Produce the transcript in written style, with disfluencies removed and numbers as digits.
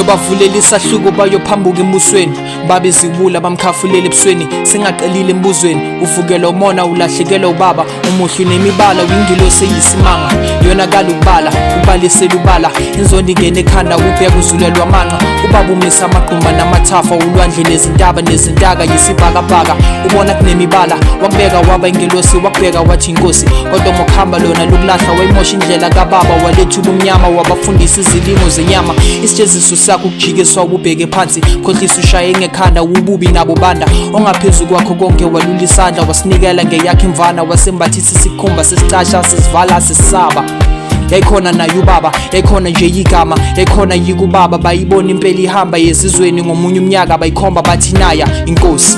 Ngiyobavulela isahluko bayophambuka embusweni, babezibula bamkhafulela ebusweni. Singaqelile embuzweni, uvukela umona ulahlekelwa ubaba. Umuhle unemibala wingilosi eyisimanga, yonakala ukubala ubalisela ubala. Inzondo ingene ekhanda ubheka uzulelwa amanqa. Ubaba umisa amagqumba namathafa, ulwandle nezintaba nezintaka yisibhakabhaka. Ubona kunemibala, wakubeka waba ingelosi, wakubeka wathi inkosi. Kodwa mokuhamba lona lokulahla wayimosha indlela kababa. Waletha ubumnyama wabafundisa izilimo zenyama. Isijeziso sakho ukujikiswa ubheke phansi, khohlisa ushaye ngekhanda ububi nabo banda. Ongaphezu kwakho konke walula isandla, wasinikela ngeyakhe imvana. Wasembathisa isikhumba sesicasha sesivala sesisaba. Yayikhona naye ubaba, yayikhona nje igama, yayikhona yikubaba. Bayibona impela ihamba yezizweni ngomunye umnyaka, bayikhomba bathi naya inkosi.